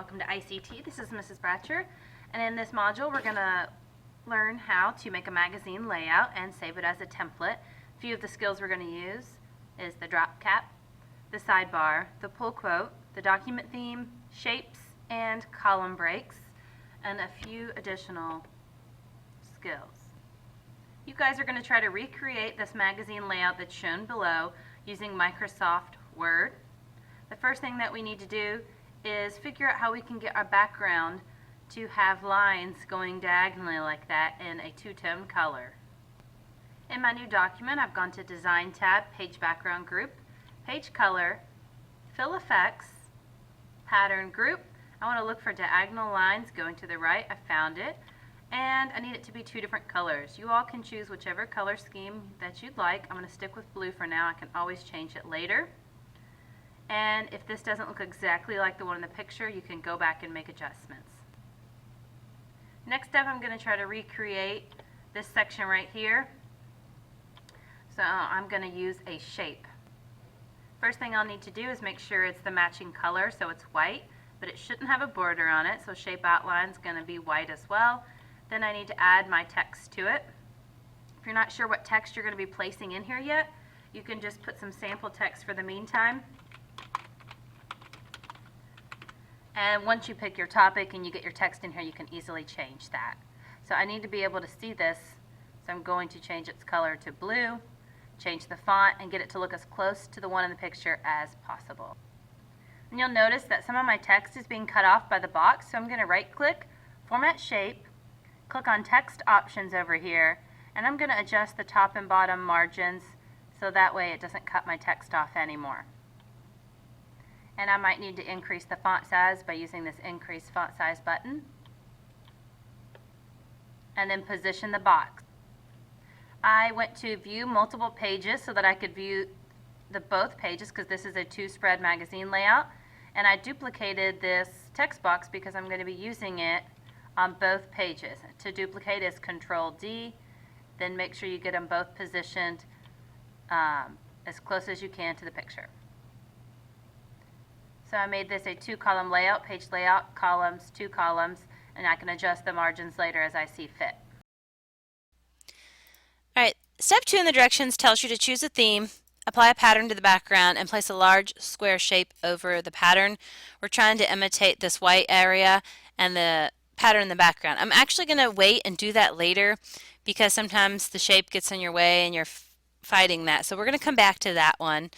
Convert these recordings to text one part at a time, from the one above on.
welcome to ICT. This is Mrs. Bratcher, and in this module we're going to learn how to make a magazine layout and save it as a template. A few of the skills we're going to use is the drop cap, the sidebar, the pull quote, the document theme, shapes, and column breaks, and a few additional skills. You guys are going to try to recreate this magazine layout that's shown below using Microsoft Word. The first thing that we need to do is figure out how we can get our background to have lines going diagonally like that in a two-tone color. In my new document, I've gone to Design tab, Page Background Group, Page Color, Fill Effects, Pattern Group. I want to look for diagonal lines going to the right. I found it. And I need it to be two different colors. You all can choose whichever color scheme that you'd like. I'm going to stick with blue for now. I can always change it later. And if this doesn't look exactly like the one in the picture, you can go back and make adjustments. Next up, I'm going to try to recreate this section right here. So I'm going to use a shape. First thing I'll need to do is make sure it's the matching color, so it's white, but it shouldn't have a border on it, so shape outline is going to be white as well. Then I need to add my text to it. If you're not sure what text you're going to be placing in here yet, you can just put some sample text for the meantime. And once you pick your topic and you get your text in here, you can easily change that. So I need to be able to see this, so I'm going to change its color to blue, change the font, and get it to look as close to the one in the picture as possible. And you'll notice that some of my text is being cut off by the box, so I'm going to right-click, Format Shape, click on Text Options over here, and I'm going to adjust the top and bottom margins so that way it doesn't cut my text off anymore. And I might need to increase the font size by using this Increase Font Size button. And then position the box. I went to View Multiple Pages so that I could view both pages, because this is a two-spread magazine layout. And I duplicated this text box because I'm going to be using it on both pages. To duplicate is Control-D, then make sure you get them both positioned as close as you can to the picture. So I made this a two-column layout, page layout, columns, two columns, and I can adjust the margins later as I see fit. Alright, step 2 in the directions tells you to choose a theme, apply a pattern to the background, and place a large square shape over the pattern. We're trying to imitate this white area and the pattern in the background. I'm actually going to wait and do that later because sometimes the shape gets in your way and you're fighting that. So we're going to come back to that one,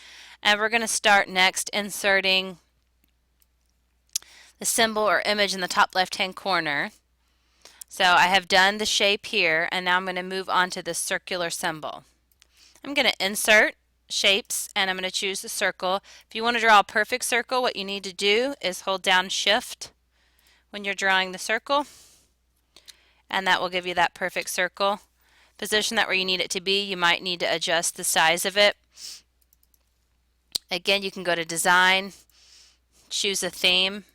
and we're going to start next inserting the symbol or image in the top left-hand corner. So I have done the shape here, and now I'm going to move on to the circular symbol. I'm going to insert shapes, and I'm going to choose the circle. If you want to draw a perfect circle, what you need to do is hold down Shift when you're drawing the circle, and that will give you that perfect circle. Position that where you need it to be. You might need to adjust the size of it. Again, you can go to Design, choose a theme,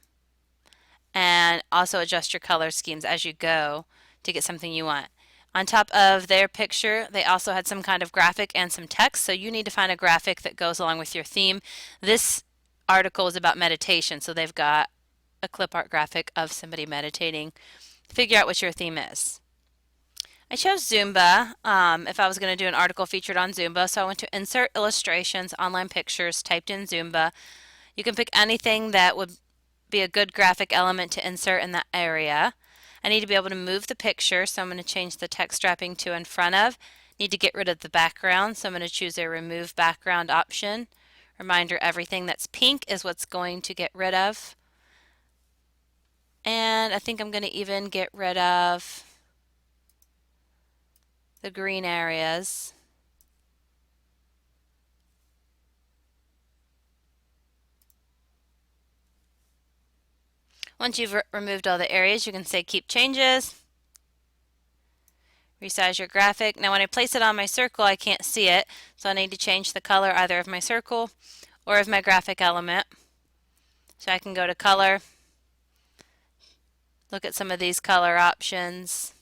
and also adjust your color schemes as you go to get something you want. On top of their picture, they also had some kind of graphic and some text, so you need to find a graphic that goes along with your theme. This article is about meditation, so they've got a clip art graphic of somebody meditating. Figure out what your theme is. I chose Zumba if I was going to do an article featured on Zumba, so I went to Insert Illustrations, Online Pictures, typed in Zumba. You can pick anything that would be a good graphic element to insert in that area. I need to be able to move the picture, so I'm going to change the text wrapping to in front of. Need to get rid of the background, so I'm going to choose a Remove Background option. Reminder, everything that's pink is what's going to get rid of. And I think I'm going to even get rid of the green areas. Once you've removed all the areas, you can say Keep Changes, resize your graphic. Now when I place it on my circle, I can't see it, so I need to change the color either of my circle or of my graphic element. So I can go to Color, look at some of these color options,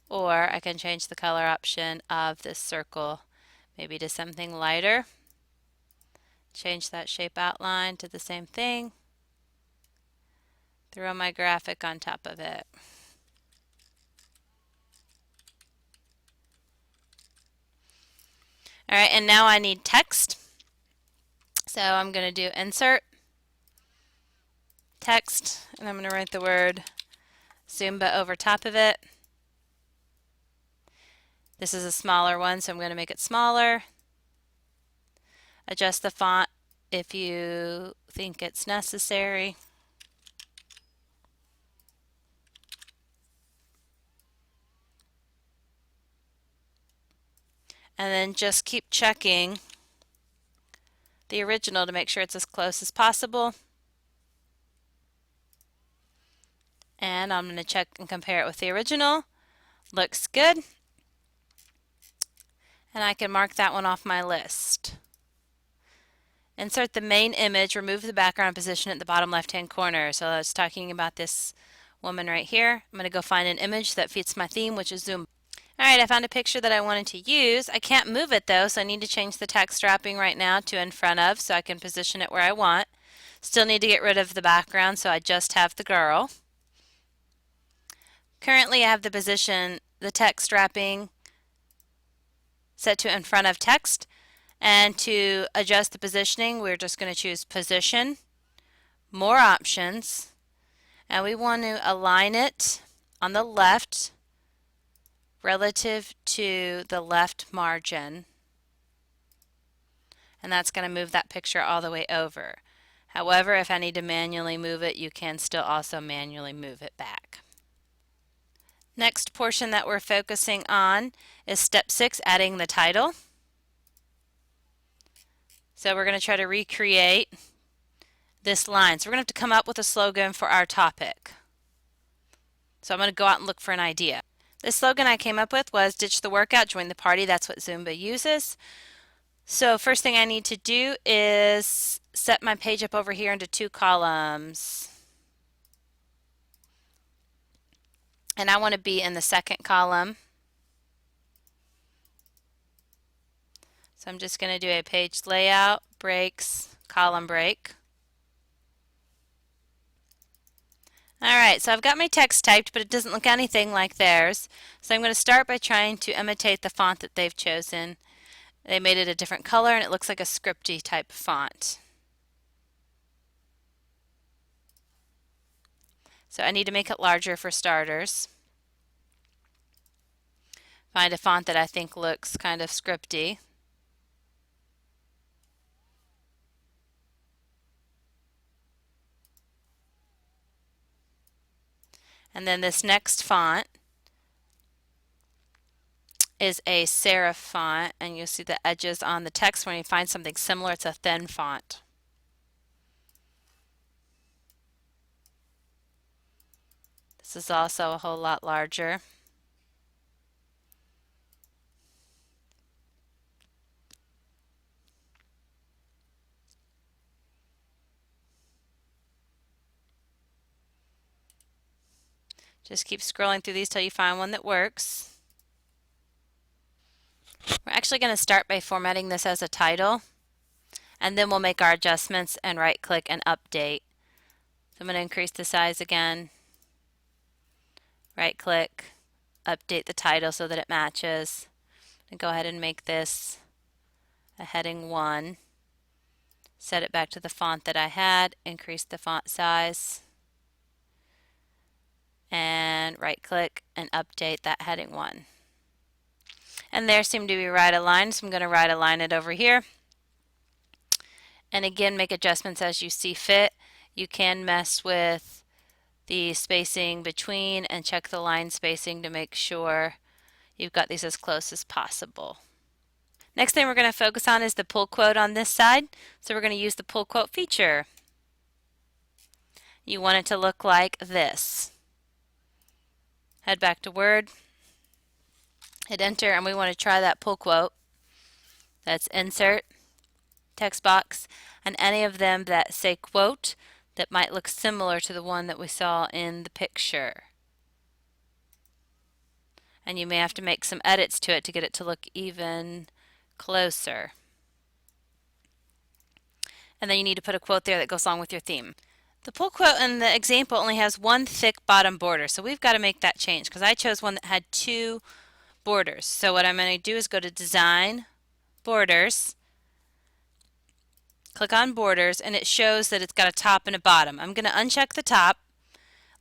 or I can change the color option of this circle maybe to something lighter. Change that shape outline to the same thing. Throw my graphic on top of it. All right, and now I need text. So I'm going to do insert, text, and I'm going to write the word Zumba over top of it. This is a smaller one, so I'm going to make it smaller. Adjust the font if you think it's necessary. And then just keep checking the original to make sure it's as close as possible. And I'm going to check and compare it with the original. Looks good. And I can mark that one off my list. Insert the main image, remove the background and position it at the bottom left-hand corner. So I was talking about this woman right here. I'm going to go find an image that fits my theme, which is Zumba. Alright, I found a picture that I wanted to use. I can't move it though, so I need to change the text wrapping right now to in front of so I can position it where I want. Still need to get rid of the background, so I just have the girl. Currently I have the text wrapping set to in front of text. And to adjust the positioning, we're just going to choose position, more options, and we want to align it on the left relative to the left margin. And that's going to move that picture all the way over. However, if I need to manually move it, you can still also manually move it back. Next portion that we're focusing on is step 6, adding the title. So we're going to try to recreate this line. So we're going to have to come up with a slogan for our topic. So I'm going to go out and look for an idea. The slogan I came up with was ditch the workout, join the party. That's what Zumba uses. So first thing I need to do is set my page up over here into 2 columns. And I want to be in the second column. So I'm just going to do a page layout, breaks, column break. Alright, so I've got my text typed, but it doesn't look anything like theirs. So I'm going to start by trying to imitate the font that they've chosen. They made it a different color and it looks like a scripty type font. So I need to make it larger for starters. Find a font that I think looks kind of scripty. And then this next font is a serif font, and you'll see the edges on the text. When you find something similar, it's a thin font. This is also a whole lot larger. Just keep scrolling through these till you find one that works. We're actually going to start by formatting this as a title, and then we'll make our adjustments and right click and update. So I'm going to increase the size again, right click, update the title so that it matches, and go ahead and make this a heading 1. Set it back to the font that I had, increase the font size, and right click and update that heading 1. And there seem to be right aligned, so I'm going to right align it over here. And again, make adjustments as you see fit. You can mess with the spacing between and check the line spacing to make sure you've got these as close as possible. Next thing we're going to focus on is the pull quote on this side. So we're going to use the pull quote feature. You want it to look like this. Head back to Word, hit enter, and we want to try that pull quote. That's insert, text box, and any of them that say quote that might look similar to the one that we saw in the picture. And you may have to make some edits to it to get it to look even closer. And then you need to put a quote there that goes along with your theme. The pull quote in the example only has one thick bottom border, so we've got to make that change because I chose one that had two borders. So what I'm going to do is go to Design, Borders, click on Borders, and it shows that it's got a top and a bottom. I'm going to uncheck the top,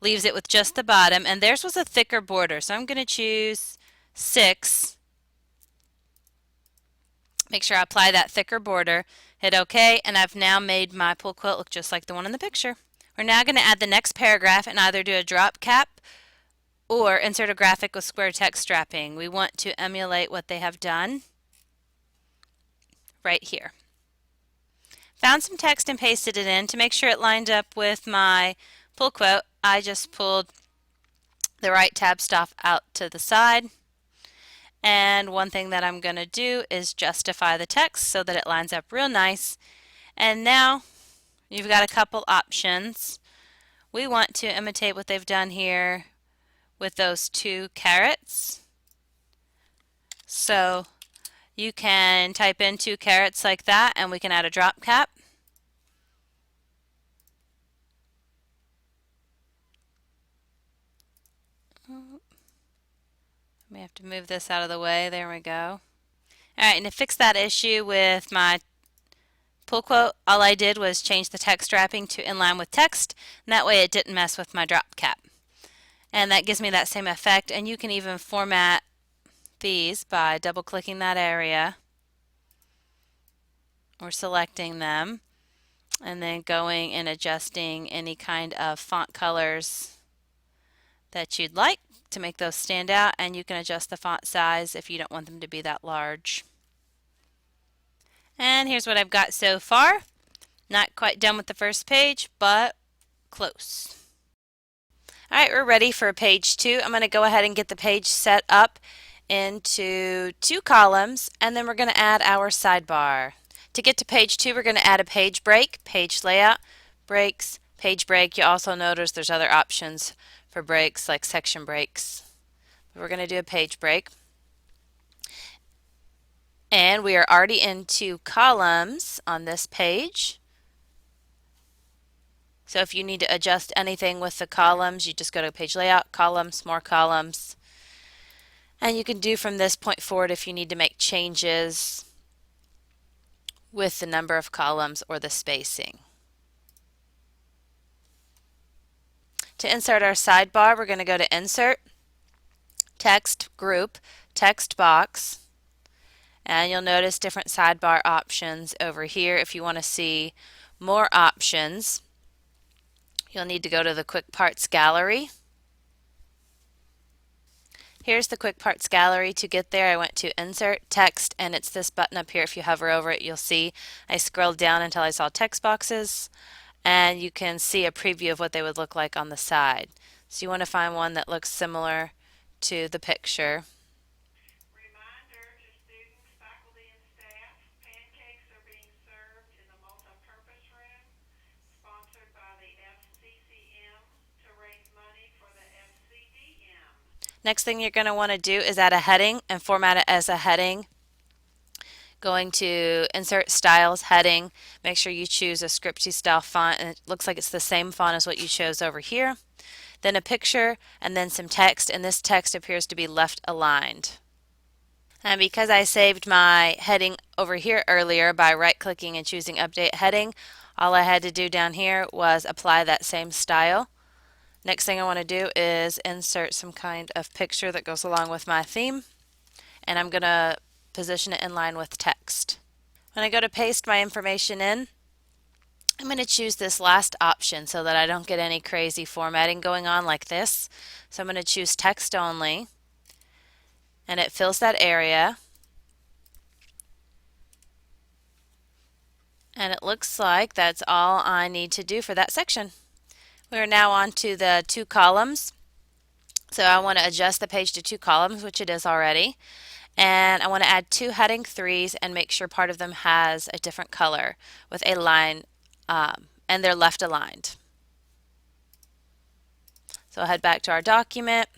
leaves it with just the bottom, and theirs was a thicker border, so I'm going to choose 6. Make sure I apply that thicker border, hit OK, and I've now made my pull quote look just like the one in the picture. We're now going to add the next paragraph and either do a drop cap or insert a graphic with square text strapping. We want to emulate what they have done right here. Found some text and pasted it in. To make sure it lined up with my pull quote, I just pulled the right tab stuff out to the side. And one thing that I'm going to do is justify the text so that it lines up real nice. And now you've got a couple options. We want to imitate what they've done here with those 2 carrots. So you can type in 2 carrots like that and we can add a drop cap. We have to move this out of the way. There we go. Alright, and to fix that issue with my pull quote, all I did was change the text wrapping to inline with text, and that way it didn't mess with my drop cap. And that gives me that same effect, and you can even format these by double clicking that area or selecting them and then going and adjusting any kind of font colors that you'd like to make those stand out, and you can adjust the font size if you don't want them to be that large. And here's what I've got so far. Not quite done with the first page, but close. Alright, we're ready for page 2. I'm going to go ahead and get the page set up into 2 columns, and then we're going to add our sidebar. To get to page 2, we're going to add a page break, page layout, breaks, page break. You also notice there's other options for breaks like section breaks. But we're going to do a page break. And we are already in 2 columns on this page. So if you need to adjust anything with the columns, you just go to page layout, columns, more columns. And you can do from this point forward if you need to make changes with the number of columns or the spacing. To insert our sidebar, we're going to go to Insert, Text Group, Text Box, and you'll notice different sidebar options over here. If you want to see more options, you'll need to go to the Quick Parts Gallery. Here's the Quick Parts Gallery. To get there, I went to Insert, Text, and it's this button up here. If you hover over it, you'll see I scrolled down until I saw text boxes, and you can see a preview of what they would look like on the side. So you want to find one that looks similar to the picture. Reminder to students, faculty, and staff, pancakes are being served in the multi-purpose room, sponsored by the FCCM to raise money for the FCDM. Next thing you're going to want to do is add a heading and format it as a heading. Going to Insert Styles, Heading. Make sure you choose a scripty style font, and it looks like it's the same font as what you chose over here. Then a picture, and then some text, and this text appears to be left aligned. And because I saved my heading over here earlier by right-clicking and choosing Update Heading, all I had to do down here was apply that same style. Next thing I want to do is insert some kind of picture that goes along with my theme, and I'm going to position it in line with text. When I go to paste my information in, I'm going to choose this last option so that I don't get any crazy formatting going on like this. So I'm going to choose text only, and it fills that area. And it looks like that's all I need to do for that section. We are now on to the 2 columns. So I want to adjust the page to 2 columns, which it is already. And I want to add 2 heading 3s and make sure part of them has a different color with a line, and they're left aligned. So I'll head back to our document.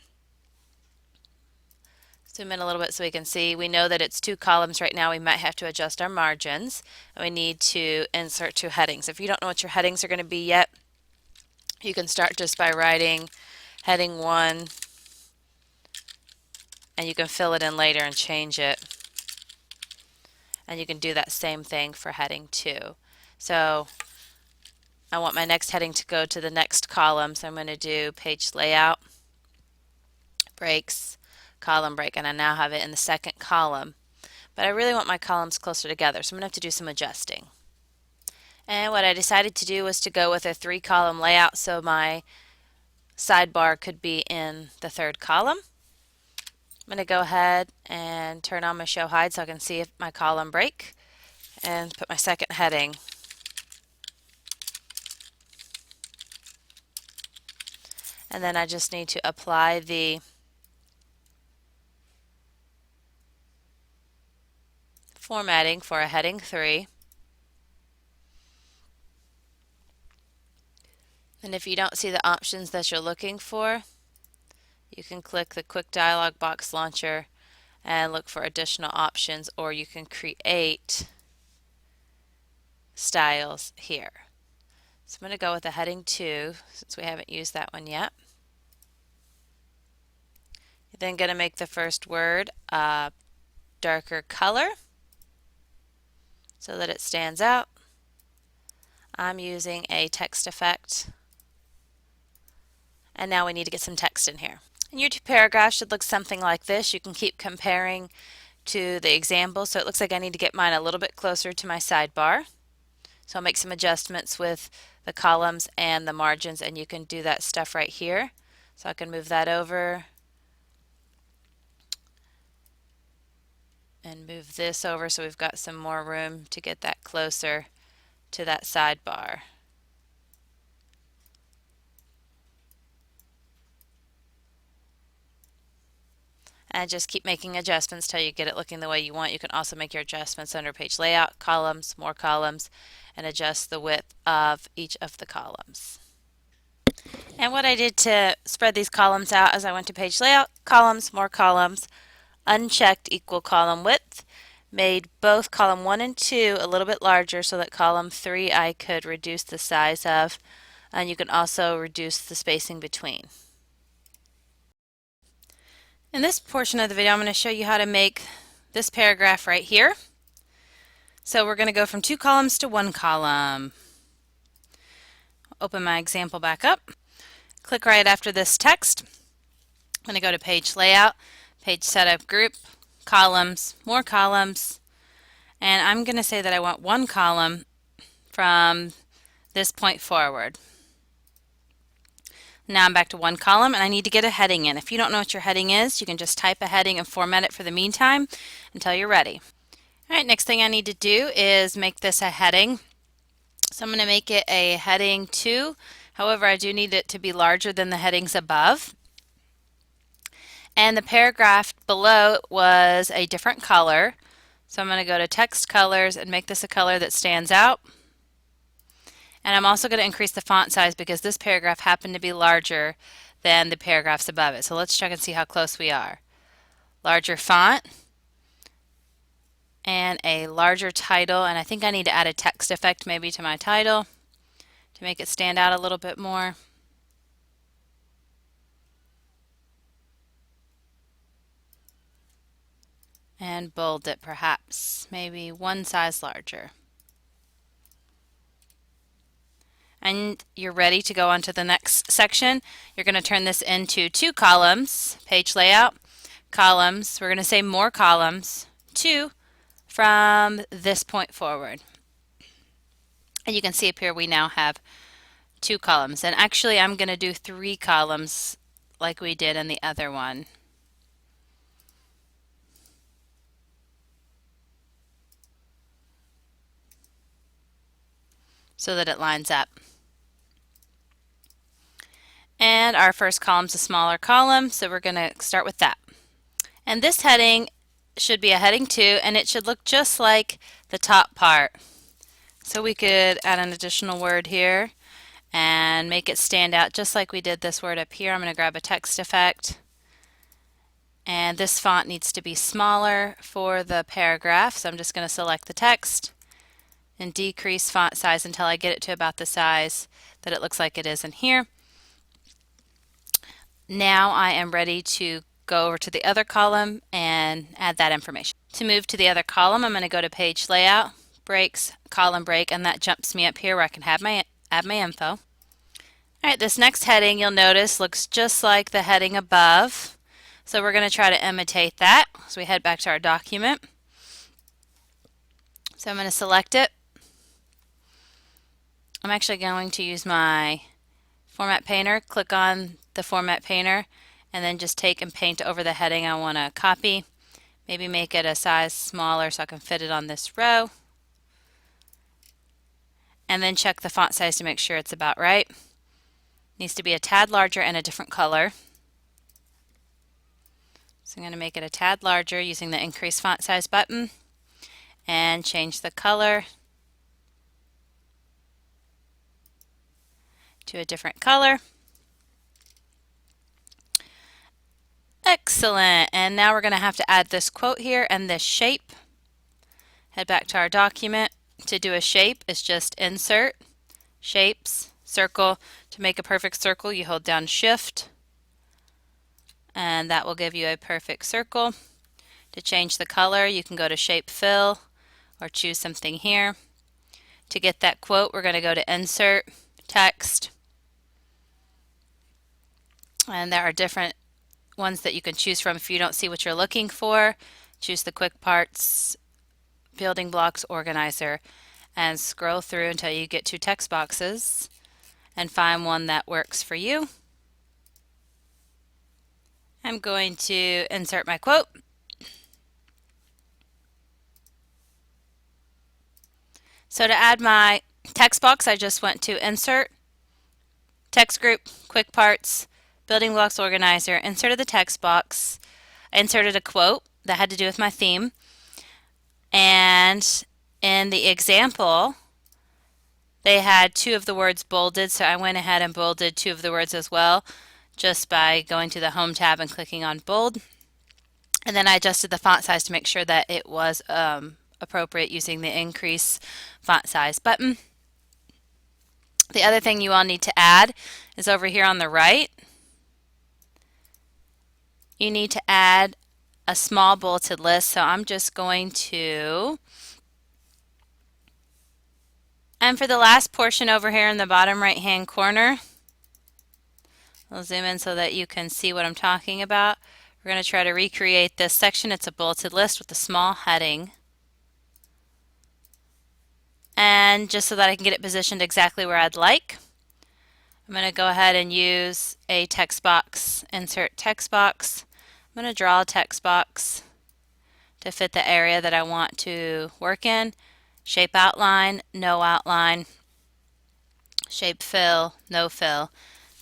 Zoom in a little bit so we can see. We know that it's 2 columns right now. We might have to adjust our margins. And we need to insert 2 headings. If you don't know what your headings are going to be yet, You can start just by writing heading 1, and you can fill it in later and change it. And you can do that same thing for heading 2. So I want my next heading to go to the next column, so I'm going to do page layout, breaks, column break, and I now have it in the second column. But I really want my columns closer together, so I'm going to have to do some adjusting. And what I decided to do was to go with a 3-column layout so my sidebar could be in the third column. I'm going to go ahead and turn on my show hide so I can see if my column break and put my second heading. And then I just need to apply the formatting for a heading 3. And if you don't see the options that you're looking for, you can click the quick dialog box launcher and look for additional options, or you can create styles here. So I'm going to go with a heading 2 since we haven't used that one yet. You're then going to make the first word a darker color so that it stands out. I'm using a text effect. And now we need to get some text in here. And your 2 paragraphs should look something like this. You can keep comparing to the example. So it looks like I need to get mine a little bit closer to my sidebar. So I'll make some adjustments with the columns and the margins, and you can do that stuff right here. So I can move that over and move this over so we've got some more room to get that closer to that sidebar. And just keep making adjustments till you get it looking the way you want. You can also make your adjustments under page layout, columns, more columns, and adjust the width of each of the columns. And what I did to spread these columns out is I went to page layout, columns, more columns, unchecked equal column width, made both column 1 and 2 a little bit larger so that column 3 I could reduce the size of, and you can also reduce the spacing between. In this portion of the video, I'm going to show you how to make this paragraph right here. So we're going to go from 2 columns to 1 column. Open my example back up. Click right after this text. I'm going to go to page layout, page setup group, columns, more columns, and I'm going to say that I want 1 column from this point forward. Now I'm back to 1 column and I need to get a heading in. If you don't know what your heading is, you can just type a heading and format it for the meantime until you're ready. Alright, next thing I need to do is make this a heading. So I'm going to make it a heading 2. However, I do need it to be larger than the headings above. And the paragraph below was a different color. So I'm going to go to text colors and make this a color that stands out. And I'm also going to increase the font size because this paragraph happened to be larger than the paragraphs above it. So let's check and see how close we are. Larger font and a larger title, and I think I need to add a text effect maybe to my title to make it stand out a little bit more. And bold it perhaps, maybe 1 size larger. And you're ready to go on to the next section. You're going to turn this into 2 columns, page layout, columns. We're going to say more columns, 2 from this point forward. And you can see up here we now have 2 columns. And actually I'm going to do 3 columns like we did in the other one. So that it lines up. And our first column is a smaller column, so we're going to start with that. And this heading should be a heading 2, and it should look just like the top part. So we could add an additional word here and make it stand out just like we did this word up here. I'm going to grab a text effect. And this font needs to be smaller for the paragraph, so I'm just going to select the text and decrease font size until I get it to about the size that it looks like it is in here. Now I am ready to go over to the other column and add that information. To move to the other column, I'm going to go to Page Layout, Breaks, Column Break, and that jumps me up here where I can add my info. All right, this next heading you'll notice looks just like the heading above. So we're going to try to imitate that. So we head back to our document. So I'm going to select it. I'm actually going to use my Format Painter, click on the Format Painter, and then just take and paint over the heading I want to copy. Maybe make it a size smaller so I can fit it on this row. And then check the font size to make sure it's about right. Needs to be a tad larger and a different color. So I'm going to make it a tad larger using the Increase Font Size button and change the color to a different color. Excellent. And now we're going to have to add this quote here and this shape. Head back to our document. To do a shape, it's just Insert, Shapes, Circle. To make a perfect circle, you hold down Shift, and that will give you a perfect circle. To change the color, you can go to Shape Fill or choose something here. To get that quote, we're going to go to Insert, Text, and there are different ones that you can choose from if you don't see what you're looking for. Choose the Quick Parts Building Blocks Organizer and scroll through until you get to text boxes and find one that works for you. I'm going to insert my quote. So to add my text box, I just went to Insert, Text Group, Quick Parts, Building Blocks Organizer, inserted the text box, I inserted a quote that had to do with my theme, and in the example, they had 2 of the words bolded, so I went ahead and bolded 2 of the words as well, just by going to the Home tab and clicking on bold. And then I adjusted the font size to make sure that it was appropriate using the Increase Font Size button. The other thing you all need to add is over here on the right. You need to add a small bulleted list, so I'm just going to, and for the last portion over here in the bottom right hand corner, I'll zoom in so that you can see what I'm talking about. We're going to try to recreate this section. It's a bulleted list with a small heading. And just so that I can get it positioned exactly where I'd like, I'm going to go ahead and use a text box, insert text box. I'm going to draw a text box to fit the area that I want to work in. Shape outline, no outline. Shape fill, no fill.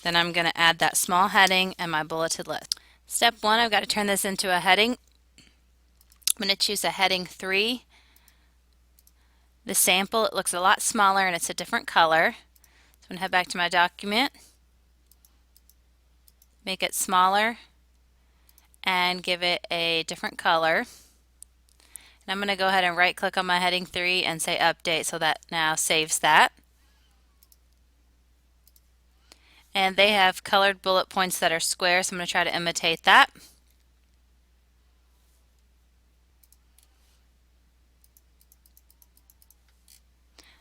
Then I'm going to add that small heading and my bulleted list. Step 1, I've got to turn this into a heading. I'm going to choose a heading 3. The sample, it looks a lot smaller and it's a different color. So I'm going to head back to my document, make it smaller, and give it a different color. And I'm going to go ahead and right click on my heading 3 and say update, so that now saves that. And they have colored bullet points that are square, so I'm going to try to imitate that.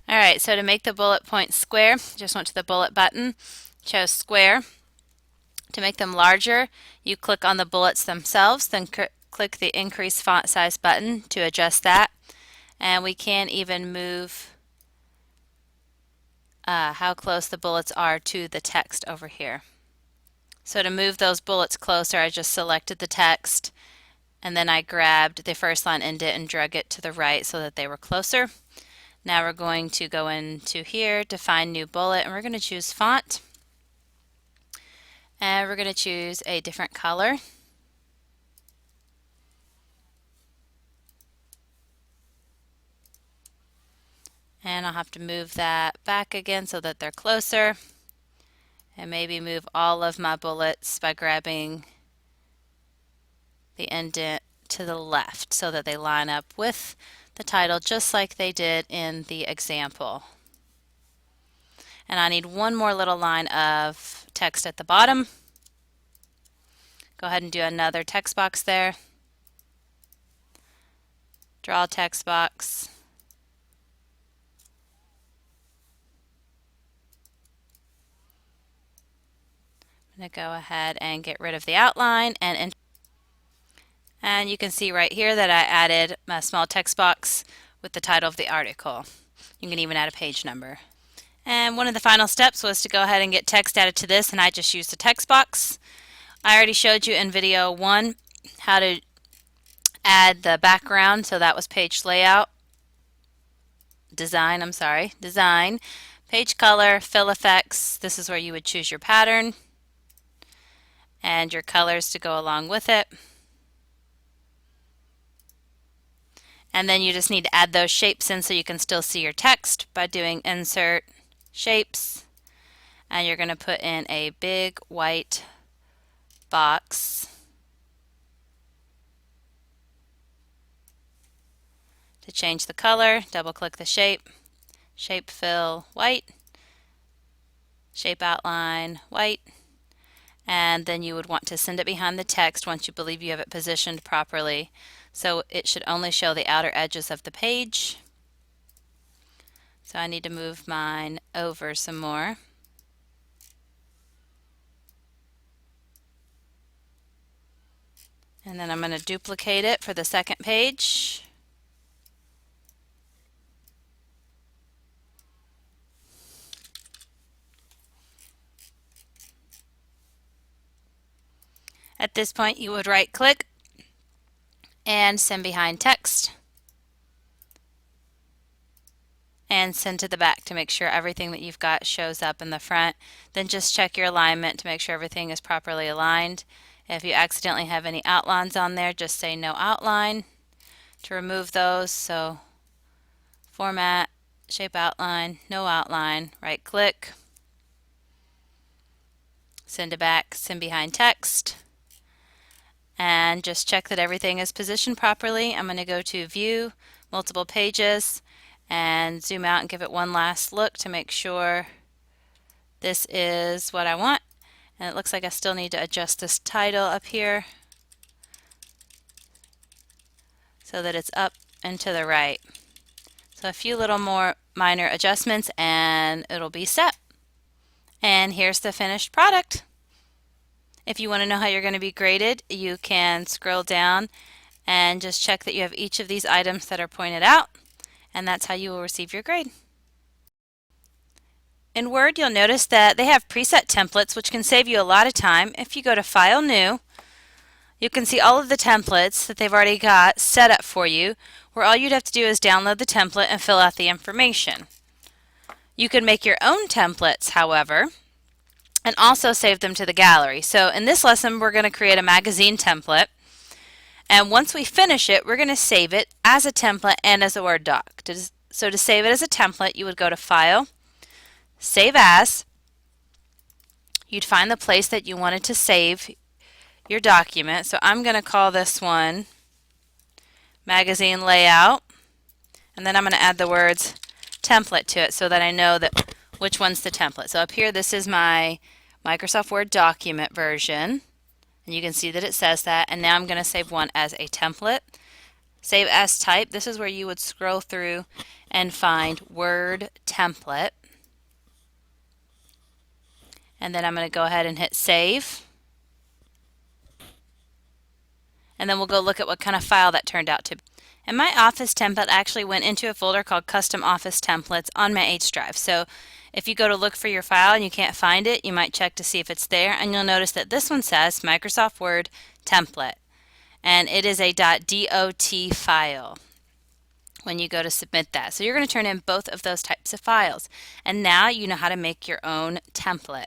Alright, so to make the bullet points square, just went to the bullet button, chose square. To make them larger, you click on the bullets themselves, then click the Increase Font Size button to adjust that. And we can even move how close the bullets are to the text over here. So to move those bullets closer, I just selected the text and then I grabbed the first line indent and drug it to the right so that they were closer. Now we're going to go into here, define new bullet, and we're going to choose font. And we're going to choose a different color. And I'll have to move that back again so that they're closer. And maybe move all of my bullets by grabbing the indent to the left so that they line up with the title just like they did in the example. And I need one more little line of text at the bottom. Go ahead and do another text box there. Draw a text box. I'm going to go ahead and get rid of the outline and you can see right here that I added a small text box with the title of the article. You can even add a page number. And one of the final steps was to go ahead and get text added to this, and I just used the text box. I already showed you in video 1 how to add the background, so that was page layout. Design, page color, fill effects. This is where you would choose your pattern and your colors to go along with it. And then you just need to add those shapes in so you can still see your text by doing insert shapes. And you're going to put in a big white box to change the color. Double click the shape, shape fill white, shape outline white, and then you would want to send it behind the text once you believe you have it positioned properly. So it should only show the outer edges of the page. So I need to move mine over some more. And then I'm going to duplicate it for the second page. At this point, you would right click and send behind text and send to the back to make sure everything that you've got shows up in the front. Then just check your alignment to make sure everything is properly aligned. If you accidentally have any outlines on there, just say no outline to remove those. So format, shape outline, no outline, right click, send to back, send behind text, and just check that everything is positioned properly. I'm going to go to view, multiple pages, and zoom out and give it one last look to make sure this is what I want. And it looks like I still need to adjust this title up here so that it's up and to the right. So a few little more minor adjustments and it'll be set. And here's the finished product. If you want to know how you're going to be graded, you can scroll down and just check that you have each of these items that are pointed out, and that's how you will receive your grade. In Word, you'll notice that they have preset templates, which can save you a lot of time. If you go to File, New, you can see all of the templates that they've already got set up for you, where all you'd have to do is download the template and fill out the information. You can make your own templates, however, and also save them to the gallery. So in this lesson, we're going to create a magazine template. And once we finish it, we're going to save it as a template and as a Word doc. So to save it as a template, you would go to File, Save As. You'd find the place that you wanted to save your document. So I'm going to call this one Magazine Layout. And then I'm going to add the words template to it so that I know that which one's the template. So up here, this is my Microsoft Word document version. And you can see that it says that. And now I'm going to save one as a template. Save as type. This is where you would scroll through and find Word template. And then I'm going to go ahead and hit save. And then we'll go look at what kind of file that turned out to be. And my Office template actually went into a folder called Custom Office Templates on my H drive. So if you go to look for your file and you can't find it, you might check to see if it's there. And you'll notice that this one says Microsoft Word template. And it is a .dot file when you go to submit that. So you're going to turn in both of those types of files. And now you know how to make your own template.